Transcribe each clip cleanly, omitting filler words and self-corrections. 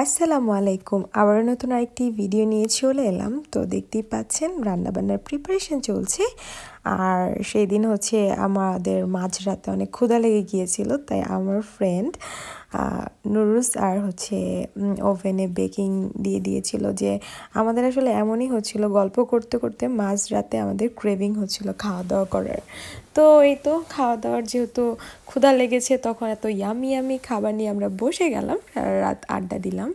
আসসালামু আলাইকুম। আবার নতুন আরেকটি ভিডিও নিয়ে চলে এলাম। তো দেখতেই পাচ্ছেন রান্নাবান্নার প্রিপারেশন চলছে। আর সেই দিন হচ্ছে আমাদের মাঝরাতে অনেক ক্ষুধা লেগে গিয়েছিল, তাই আমার ফ্রেন্ড নুডলস আর হচ্ছে ওভেনে বেকিং দিয়ে দিয়েছিল। যে আমাদের আসলে এমনই হচ্ছিল, গল্প করতে করতে মাঝরাতে আমাদের ক্রেভিং হচ্ছিল খাওয়া দাওয়া করার। তো এই তো খাওয়া দাওয়ার যেহেতু ক্ষুধা লেগেছে, তখন এত ইয়ামি ইয়ামি খাবার নিয়ে আমরা বসে গেলাম, সারা রাত আড্ডা দিলাম।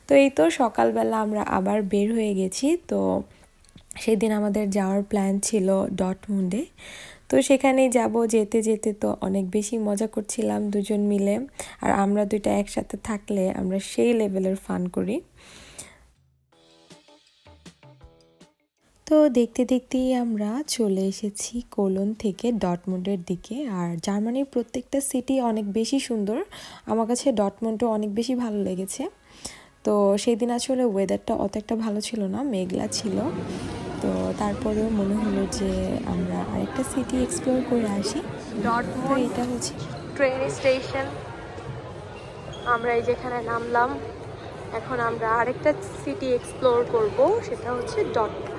তো এই তো সকালবেলা আমরা আবার বের হয়ে গেছি। তো সেদিন আমাদের যাওয়ার প্ল্যান ছিল ডটমুন্ডে। তো সেখানেই যাব। যেতে যেতে তো অনেক বেশি মজা করছিলাম দুজন মিলে। আর আমরা দুইটা একসাথে থাকলে আমরা সেই লেভেলের ফান করি। তো দেখতে দেখতেই আমরা চলে এসেছি কোলন থেকে ডটমুন্ডের দিকে। আর জার্মানির প্রত্যেকটা সিটি অনেক বেশি সুন্দর। আমার কাছে ডটমুন্ডও অনেক বেশি ভালো লেগেছে। তো সেই দিন আসলে ওয়েদারটা অত একটা ভালো ছিল না, মেঘলা ছিল। তো তারপরেও মনে হলো যে আমরা আরেকটা সিটি এক্সপ্লোর করে আসি। তো এটা হচ্ছে ট্রেন স্টেশন। আমরা এই যেখানে নামলাম। এখন আমরা আরেকটা সিটি এক্সপ্লোর করব, সেটা হচ্ছে ডটমুন্ড।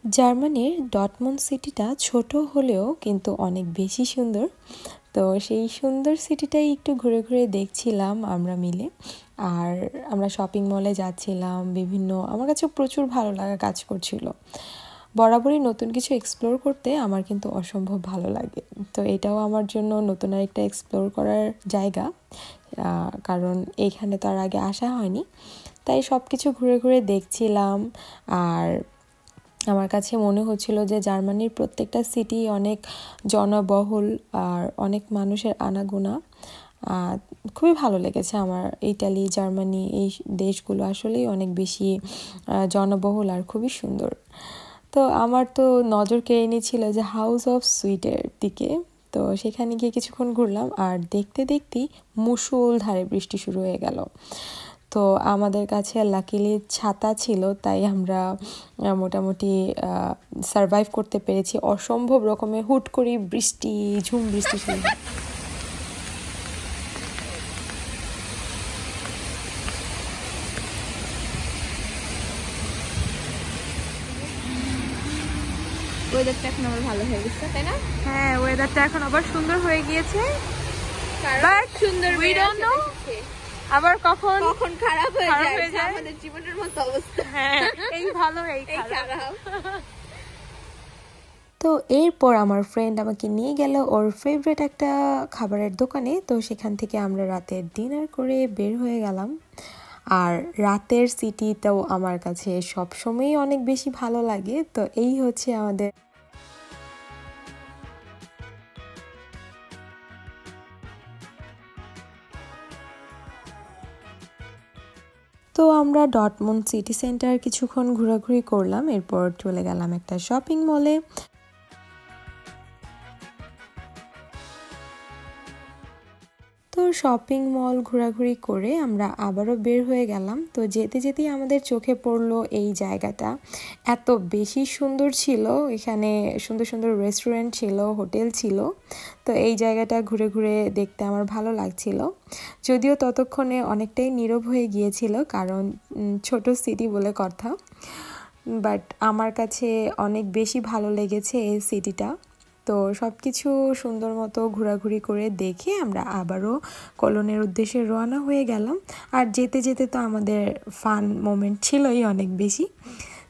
জার্মানির ডটমুন্ড সিটিটা ছোট হলেও কিন্তু অনেক বেশি সুন্দর। তো সেই সুন্দর সিটিটাই একটু ঘুরে ঘুরে দেখছিলাম আমরা মিলে। আর আমরা শপিং মলে যাচ্ছিলাম বিভিন্ন, আমার কাছে প্রচুর ভালো লাগা কাজ করছিল। বরাবরই নতুন কিছু এক্সপ্লোর করতে আমার কিন্তু অসম্ভব ভালো লাগে। তো এটাও আমার জন্য নতুন আরেকটা এক্সপ্লোর করার জায়গা, কারণ এইখানে তো আর আগে আসা হয়নি। তাই সব কিছু ঘুরে ঘুরে দেখছিলাম। আর আমার কাছে মনে হচ্ছিল যে জার্মানির প্রত্যেকটা সিটি অনেক জনবহুল আর অনেক মানুষের আনাগোনা। খুবই ভালো লেগেছে আমার। ইটালি, জার্মানি এই দেশগুলো আসলেই অনেক বেশি জনবহুল আর খুবই সুন্দর। তো আমার তো নজর কেড়ে নিয়েছিল যে হাউস অফ সুইটের দিকে। তো সেখানে গিয়ে কিছুক্ষণ ঘুরলাম, আর দেখতে দেখতেই মুষলধারে বৃষ্টি শুরু হয়ে গেল। তো আমাদের কাছে লাকিলি ছাতা ছিল, তাই আমরা মোটামুটি সারভাইভ করতে পেরেছি। অসম্ভব রকমের হুট করে বৃষ্টি, ঝুম বৃষ্টি শুরু হয়। ওয়েদারটা এখন আবার ভালো হয়ে গেছে, তাই না? হ্যাঁ, ওয়েদারটা এখন আবার সুন্দর হয়ে গিয়েছে। বাট সুন্দর উই ডোন্ট নো আবার কখন খারাপ হয়ে যায়। আমাদের জীবনের মতো অবস্থা। হ্যাঁ, এই ভালো এই খারাপ। তো এরপর আমার ফ্রেন্ড আমাকে নিয়ে গেল ওর ফেভারিট একটা খাবারের দোকানে। তো সেখান থেকে আমরা রাতের ডিনার করে বের হয়ে গেলাম। আর রাতের সিটিটাও আমার কাছে সবসময়ই অনেক বেশি ভালো লাগে। তো এই হচ্ছে আমাদের তো আমরা ডটমুন্ড সিটি সেন্টার কিছুক্ষণ ঘোরাঘুরি করলাম। এরপর চলে গেলাম একটা শপিং মলে। তো শপিং মল ঘোরাঘুরি করে আমরা আবারও বের হয়ে গেলাম। তো যেতে যেতেই আমাদের চোখে পড়লো এই জায়গাটা এত বেশি সুন্দর ছিল। এখানে সুন্দর সুন্দর রেস্টুরেন্ট ছিল, হোটেল ছিল। তো এই জায়গাটা ঘুরে ঘুরে দেখতে আমার ভালো লাগছিল। যদিও ততক্ষণে অনেকটাই নীরব হয়ে গিয়েছিল, কারণ ছোট সিটি বলে কথা। বাট আমার কাছে অনেক বেশি ভালো লেগেছে এই সিটিটা। তো সব কিছু সুন্দর মতো ঘোরাঘুরি করে দেখে আমরা আবারও কোলনের উদ্দেশ্যে রওনা হয়ে গেলাম। আর যেতে যেতে তো আমাদের ফান মোমেন্ট ছিলই অনেক বেশি।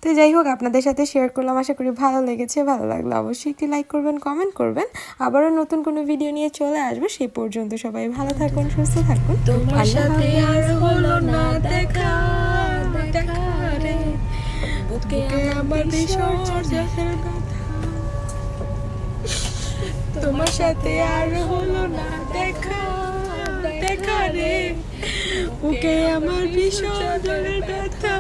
তো যাই হোক, আপনাদের সাথে শেয়ার করলাম, আশা করি ভালো লেগেছে। ভালো লাগলে অবশ্যই একটি লাইক করবেন, কমেন্ট করবেন। আবারও নতুন কোনো ভিডিও নিয়ে চলে আসবে। সেই পর্যন্ত সবাই ভালো থাকুন, সুস্থ থাকুন। তোমার সাথে আর হলো না দেখা রে, বুকে আমার বিসর্জনের কথা। তোমার সাথে আর হলো না দেখা রে, বুকে আমার বিসর্জনের কথা।